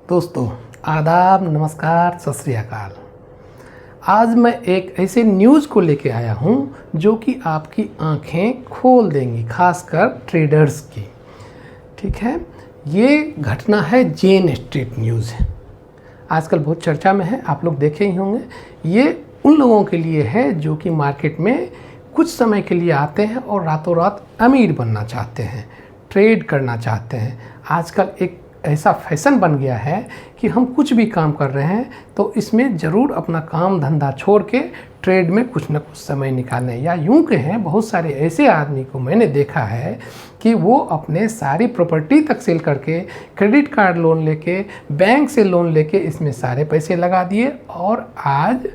दोस्तों, आदाब, नमस्कार, सत श्री अकाल। आज मैं एक ऐसे न्यूज़ को लेके आया हूँ जो कि आपकी आंखें खोल देंगी, खासकर ट्रेडर्स की। ठीक है, ये घटना है जेन स्ट्रीट न्यूज़ है, आजकल बहुत चर्चा में है, आप लोग देखे ही होंगे। ये उन लोगों के लिए है जो कि मार्केट में कुछ समय के लिए आते हैं और रातों रात अमीर बनना चाहते हैं, ट्रेड करना चाहते हैं। आजकल एक ऐसा फैशन बन गया है कि हम कुछ भी काम कर रहे हैं तो इसमें ज़रूर अपना काम धंधा छोड़ के ट्रेड में कुछ ना कुछ समय निकालें। या यूँ कहें, बहुत सारे ऐसे आदमी को मैंने देखा है कि वो अपने सारी प्रॉपर्टी तक सेल करके, क्रेडिट कार्ड लोन लेके, बैंक से लोन लेके इसमें सारे पैसे लगा दिए और आज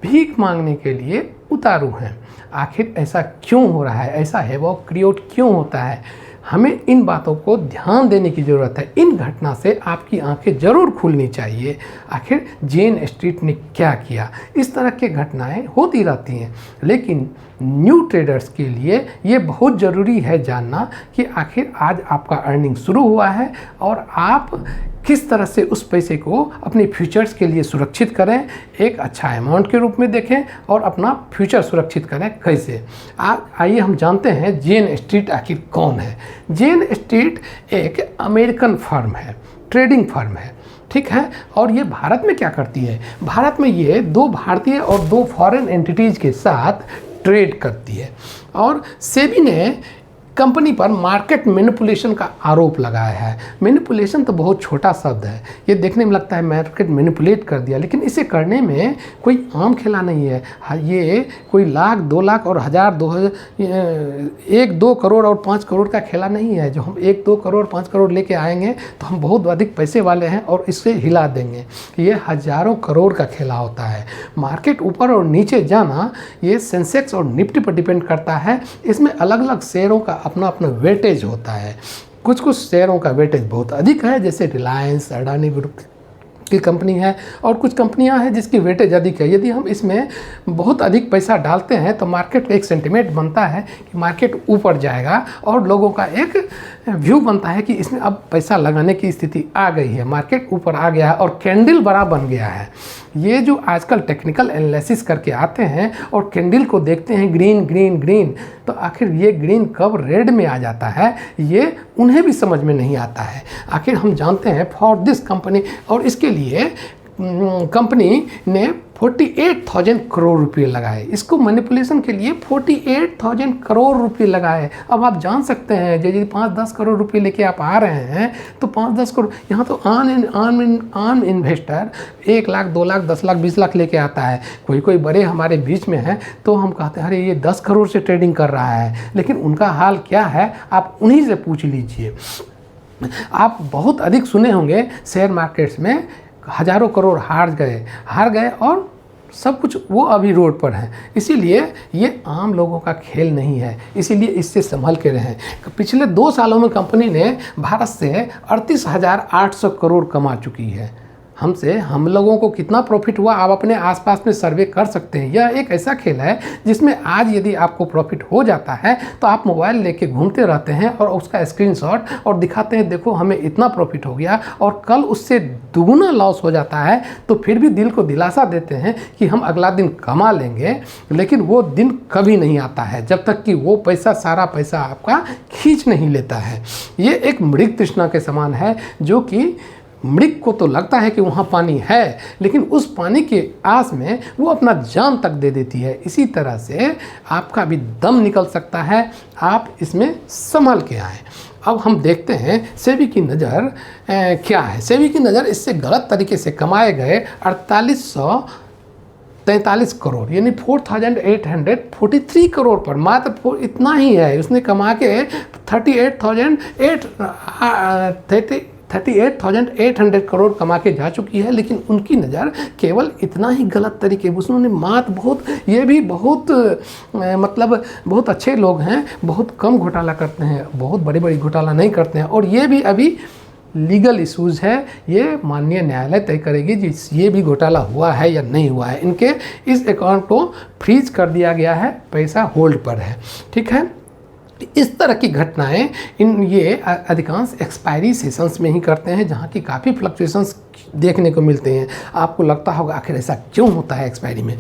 भीख मांगने के लिए उतारू हैं। आखिर ऐसा क्यों हो रहा है? ऐसा है वो क्रिएट क्यों होता है? हमें इन बातों को ध्यान देने की ज़रूरत है। इन घटना से आपकी आंखें ज़रूर खुलनी चाहिए। आखिर जेन स्ट्रीट ने क्या किया? इस तरह की घटनाएं होती रहती हैं, लेकिन न्यू ट्रेडर्स के लिए ये बहुत ज़रूरी है जानना कि आखिर आज आपका अर्निंग शुरू हुआ है और आप किस तरह से उस पैसे को अपने फ्यूचर्स के लिए सुरक्षित करें, एक अच्छा अमाउंट के रूप में देखें और अपना फ्यूचर सुरक्षित करें कैसे। आइए हम जानते हैं जेन स्ट्रीट आखिर कौन है। जेन स्ट्रीट एक अमेरिकन फर्म है, ट्रेडिंग फर्म है, ठीक है। और ये भारत में क्या करती है? भारत में ये 2 भारतीय और 2 फॉरेन एंटिटीज़ के साथ ट्रेड करती है और सेबी ने कंपनी पर मार्केट मैनिपुलेशन का आरोप लगाया है। मैनिपुलेशन तो बहुत छोटा शब्द है, ये देखने में लगता है मार्केट मैनिपुलेट कर दिया, लेकिन इसे करने में कोई आम खेला नहीं है। ये कोई लाख, 2 लाख और 1000, 2000, 1-2 करोड़ और 5 करोड़ का खेला नहीं है। जो हम 1-2 करोड़ 5 करोड़ लेके आएंगे तो हम बहुत अधिक पैसे वाले हैं और इससे हिला देंगे। ये हज़ारों करोड़ का खेला होता है। मार्केट ऊपर और नीचे जाना ये सेंसेक्स और निफ्टी पर डिपेंड करता है। इसमें अलग अलग शेयरों का अपना अपना वेटेज होता है। कुछ शेयरों का वेटेज बहुत अधिक है, जैसे रिलायंस, अडानी ग्रुप की कंपनी है, और कुछ कंपनियां हैं जिसकी वेटेज अधिक है। यदि हम इसमें बहुत अधिक पैसा डालते हैं तो मार्केट का एक सेंटिमेंट बनता है कि मार्केट ऊपर जाएगा और लोगों का एक व्यू बनता है कि इसमें अब पैसा लगाने की स्थिति आ गई है, मार्केट ऊपर आ गया है और कैंडल बड़ा बन गया है। ये जो आजकल टेक्निकल एनालिसिस करके आते हैं और कैंडल को देखते हैं ग्रीन ग्रीन ग्रीन, तो आखिर ये ग्रीन कब रेड में आ जाता है ये उन्हें भी समझ में नहीं आता है। आखिर हम जानते हैं फॉर दिस कंपनी, और इसके लिए कंपनी ने 48,000 करोड़ रुपए लगाए। इसको मैनिपुलेशन के लिए 48,000 करोड़ रुपए लगाए। अब आप जान सकते हैं यदि 5-10 करोड़ रुपए लेके आप आ रहे हैं तो 5-10 करोड़, यहाँ तो आन इन्वेस्टर 1 लाख, 2 लाख, 10 लाख, 20 लाख लेके आता है। कोई बड़े हमारे बीच में हैं तो हम कहते हैं अरे ये 10 करोड़ से ट्रेडिंग कर रहा है, लेकिन उनका हाल क्या है आप उन्हीं से पूछ लीजिए। आप बहुत अधिक सुने होंगे शेयर मार्केट्स में हज़ारों करोड़ हार गए और सब कुछ वो अभी रोड पर हैं। इसीलिए ये आम लोगों का खेल नहीं है, इसीलिए इससे संभल के रहें। पिछले 2 सालों में कंपनी ने भारत से 38,800 करोड़ कमा चुकी है। हम लोगों को कितना प्रॉफिट हुआ आप अपने आसपास में सर्वे कर सकते हैं। यह एक ऐसा खेल है जिसमें आज यदि आपको प्रॉफिट हो जाता है तो आप मोबाइल लेके घूमते रहते हैं और उसका स्क्रीनशॉट और दिखाते हैं देखो हमें इतना प्रॉफिट हो गया, और कल उससे दुगुना लॉस हो जाता है तो फिर भी दिल को दिलासा देते हैं कि हम अगला दिन कमा लेंगे, लेकिन वो दिन कभी नहीं आता है जब तक कि वो सारा पैसा आपका खींच नहीं लेता है। ये एक मृग तृष्णा के समान है, जो कि मृग को तो लगता है कि वहाँ पानी है, लेकिन उस पानी के आस में वो अपना जान तक दे देती है। इसी तरह से आपका भी दम निकल सकता है, आप इसमें संभल के आएँ। अब हम देखते हैं सेबी की नज़र क्या है। सेबी की नज़र इससे गलत तरीके से कमाए गए 4843 करोड़ यानी 4,843 करोड़ पर, मात्र इतना ही है। उसने कमा के 38,800 करोड़ कमा के जा चुकी है, लेकिन उनकी नज़र केवल इतना ही गलत तरीके, उसने मात बहुत, ये भी बहुत मतलब बहुत अच्छे लोग हैं, बहुत कम घोटाला करते हैं, बहुत बड़ी घोटाला नहीं करते हैं, और ये भी अभी लीगल इश्यूज़ है। ये माननीय न्यायालय तय करेगी जिस ये भी घोटाला हुआ है या नहीं हुआ है। इनके इस अकाउंट को फ्रीज कर दिया गया है, पैसा होल्ड पर है, ठीक है। इस तरह की घटनाएं ये अधिकांश एक्सपायरी सेशंस में ही करते हैं, जहाँ की काफ़ी फ्लक्चुएशंस देखने को मिलते हैं। आपको लगता होगा आखिर ऐसा क्यों होता है एक्सपायरी में,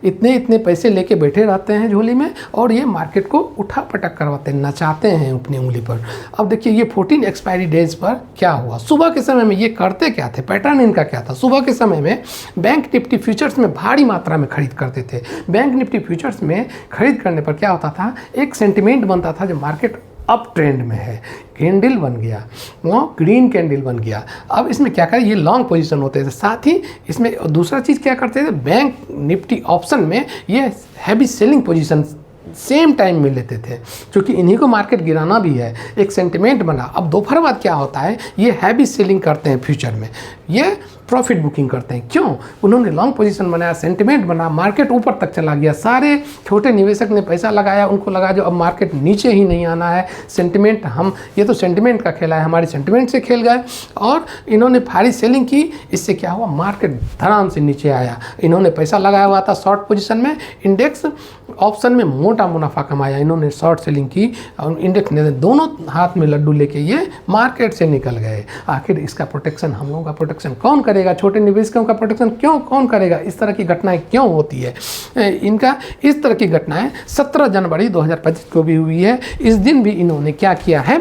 इतने पैसे लेके बैठे रहते हैं झोली में और ये मार्केट को उठा पटक करवाते हैं, नचाते हैं अपनी उंगली पर। अब देखिए ये 14 एक्सपायरी डेज पर क्या हुआ। सुबह के समय में ये करते क्या थे, पैटर्न इनका क्या था। सुबह के समय में बैंक निफ्टी फ्यूचर्स में भारी मात्रा में खरीद करते थे। बैंक निफ्टी फ्यूचर्स में खरीद करने पर क्या होता था, एक सेंटिमेंट बनता था जो मार्केट अप ट्रेंड में है, कैंडल बन गया, वो ग्रीन कैंडल बन गया। अब इसमें क्या करें, ये लॉन्ग पोजीशन होते थे। साथ ही इसमें दूसरा चीज़ क्या करते थे, बैंक निफ्टी ऑप्शन में ये heavy selling position same time में लेते थे, क्योंकि इन्हीं को मार्केट गिराना भी है, एक सेंटिमेंट बना। अब दोपहर बाद क्या होता है, ये हैवी सेलिंग करते हैं फ्यूचर में, ये प्रॉफिट बुकिंग करते हैं। क्यों, उन्होंने लॉन्ग पोजीशन बनाया, सेंटिमेंट बना, मार्केट ऊपर तक चला गया, सारे छोटे निवेशक ने पैसा लगाया, उनको लगा जो अब मार्केट नीचे ही नहीं आना है, सेंटिमेंट ये तो सेंटिमेंट का खेला है, हमारे सेंटिमेंट से खेल गए और इन्होंने भारी सेलिंग की। इससे क्या हुआ, मार्केट धड़ाम से नीचे आया। इन्होंने पैसा लगाया हुआ था शॉर्ट पोजीशन में, इंडेक्स ऑप्शन में मोटा मुनाफा कमाया, इन्होंने शॉर्ट सेलिंग की और इंडेक्स ने दोनों हाथ में लड्डू लेके ये मार्केट से निकल गए। आखिर इसका प्रोटेक्शन, हम लोगों का प्रोटेक्शन कौन करेगा, छोटे निवेशकों का प्रोटेक्शन कौन करेगा। इस तरह की घटनाएं क्यों होती है, इनका इस तरह की घटनाएं 17 जनवरी 2025 को भी हुई है। इस दिन भी इन्होंने क्या किया है,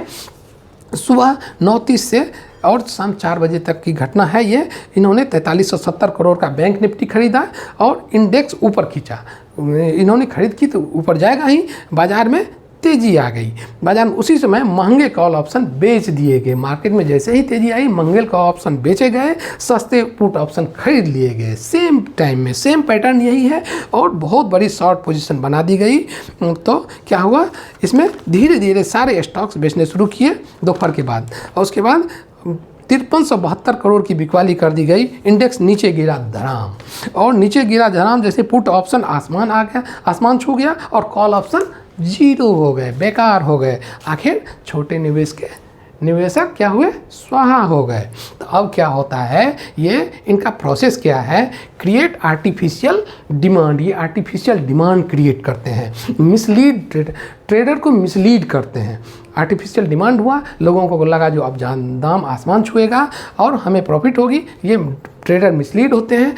सुबह 9:30 से और शाम 4 बजे तक की घटना है ये। इन्होंने 4370 करोड़ का बैंक निफ्टी खरीदा और इंडेक्स ऊपर खींचा। इन्होंने खरीद की तो ऊपर जाएगा ही, बाजार में तेज़ी आ गई। बाजार में उसी समय महंगे कॉल ऑप्शन बेच दिए गए। मार्केट में जैसे ही तेज़ी आई, महंगे कॉल ऑप्शन बेचे गए, सस्ते पुट ऑप्शन खरीद लिए गए। सेम टाइम में सेम पैटर्न यही है और बहुत बड़ी शॉर्ट पोजीशन बना दी गई। तो क्या हुआ, इसमें धीरे धीरे सारे स्टॉक्स बेचने शुरू किए दोपहर के बाद, और उसके बाद 5372 करोड़ की बिकवाली कर दी गई। इंडेक्स नीचे गिरा धड़ाम, और नीचे गिरा धड़ाम जैसे पुट ऑप्शन आसमान छू गया और कॉल ऑप्शन जीरो हो गए, बेकार हो गए। आखिर छोटे निवेशक क्या हुए, स्वाहा हो गए। तो अब क्या होता है, ये इनका प्रोसेस क्या है, क्रिएट आर्टिफिशियल डिमांड। ये आर्टिफिशियल डिमांड क्रिएट करते हैं, ट्रेडर को मिसलीड करते हैं। आर्टिफिशियल डिमांड हुआ, लोगों को लगा जो अब दाम आसमान छुएगा और हमें प्रॉफिट होगी। ये ट्रेडर मिसलीड होते हैं।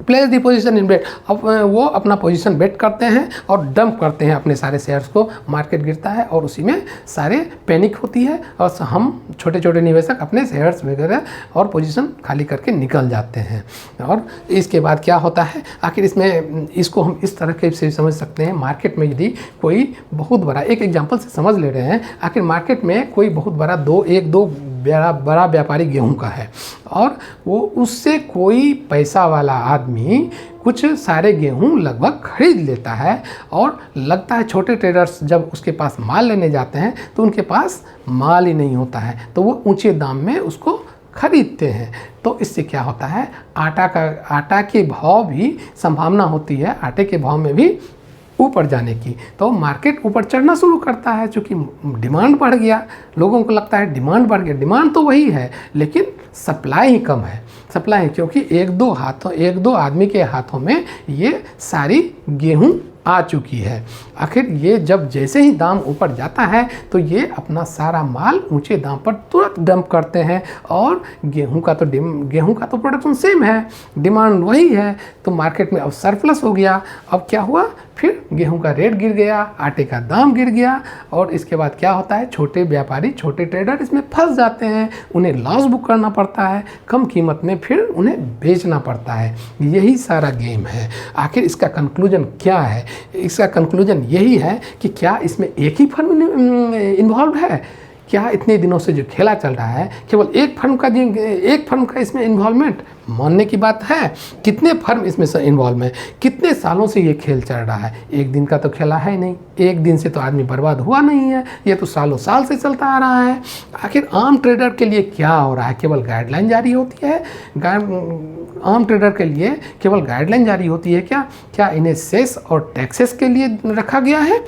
प्लेस दी पोजीशन इन बेट, अब वो अपना पोजीशन बेट करते हैं और डंप करते हैं अपने सारे शेयर्स को। मार्केट गिरता है और उसी में सारे पैनिक होती है और हम छोटे छोटे निवेशक अपने शेयर्स वगैरह और पोजीशन खाली करके निकल जाते हैं। और इसके बाद क्या होता है, आखिर इसको हम इस तरह के से समझ सकते हैं। मार्केट में यदि कोई बहुत बड़ा, एक एग्जाम्पल से समझ ले रहे हैं, आखिर मार्केट में कोई बहुत बड़ा दो बड़ा व्यापारी गेहूं का है और वो उससे कोई पैसा वाला आदमी कुछ सारे गेहूं लगभग खरीद लेता है, और लगता है छोटे ट्रेडर्स जब उसके पास माल लेने जाते हैं तो उनके पास माल ही नहीं होता है, तो वो ऊंचे दाम में उसको खरीदते हैं। तो इससे क्या होता है, आटा के भाव भी संभावना होती है, आटे के भाव में भी ऊपर जाने की। तो मार्केट ऊपर चढ़ना शुरू करता है, क्योंकि डिमांड बढ़ गया। लोगों को लगता है डिमांड बढ़ गया, डिमांड तो वही है लेकिन सप्लाई ही कम है। सप्लाई क्योंकि एक दो आदमी के हाथों में ये सारी गेहूं आ चुकी है। आखिर ये जब जैसे ही दाम ऊपर जाता है तो ये अपना सारा माल ऊंचे दाम पर तुरंत डंप करते हैं, और गेहूं का तो प्रोडक्शन सेम है, डिमांड वही है, तो मार्केट में अब सरप्लस हो गया। अब क्या हुआ, फिर गेहूं का रेट गिर गया, आटे का दाम गिर गया, और इसके बाद क्या होता है, छोटे व्यापारी, छोटे ट्रेडर इसमें फंस जाते हैं। उन्हें लॉस बुक करना पड़ता है, कम कीमत में फिर उन्हें बेचना पड़ता है। यही सारा गेम है। आखिर इसका कंक्लूजन क्या है, इसका कंक्लूजन यही है कि क्या इसमें एक ही फर्म इन्वॉल्व है, क्या इतने दिनों से जो खेला चल रहा है केवल एक फर्म का इसमें इन्वॉल्वमेंट, मानने की बात है। कितने फर्म इसमें से इन्वॉल्व हैं, कितने सालों से ये खेल चल रहा है। एक दिन का तो खेला है नहीं, एक दिन से तो आदमी बर्बाद हुआ नहीं है, ये तो सालों साल से चलता आ रहा है। आखिर आम ट्रेडर के लिए क्या हो रहा है, केवल गाइडलाइन जारी होती है, आम ट्रेडर के लिए केवल गाइडलाइन जारी होती है क्या इन्हें सेस और टैक्सेस के लिए रखा गया है।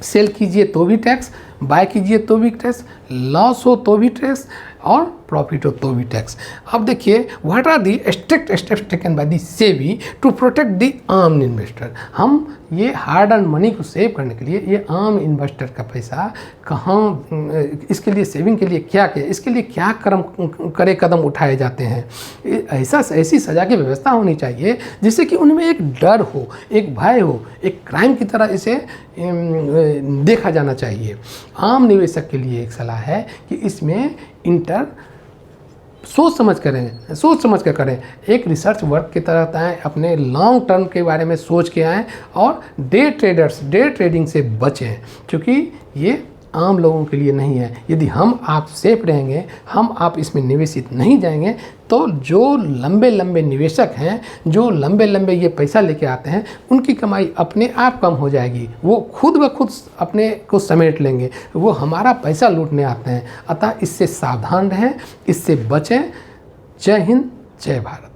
सेल कीजिए तो भी टैक्स, बाय कीजिए तो भी टैक्स, लॉस हो तो भी टैक्स और प्रॉफिट हो तो भी टैक्स। अब देखिए, what are the strict steps taken by the SEBI to protect the आम इन्वेस्टर। हम ये हार्ड अर्न मनी को सेव करने के लिए, ये आम इन्वेस्टर का पैसा कहाँ, इसके लिए सेविंग के लिए क्या किया, इसके लिए क्या कदम उठाए जाते हैं। ऐसी सज़ा की व्यवस्था होनी चाहिए जिससे कि उनमें एक डर हो, एक भय हो, एक क्राइम की तरह इसे देखा जाना चाहिए। आम निवेशक के लिए एक सलाह है कि इसमें सोच समझ कर करें, एक रिसर्च वर्क की तरह आएँ, अपने लॉन्ग टर्म के बारे में सोच के आएँ और डे ट्रेडिंग से बचें, क्योंकि ये आम लोगों के लिए नहीं है। यदि हम आप सेफ रहेंगे, हम आप इसमें निवेशित नहीं जाएंगे, तो जो लंबे निवेशक हैं, जो लंबे ये पैसा लेके आते हैं, उनकी कमाई अपने आप कम हो जाएगी। वो खुद ब खुद अपने को समेट लेंगे, वो हमारा पैसा लूटने आते हैं। अतः इससे सावधान रहें, इससे बचें। जय हिंद, जय भारत।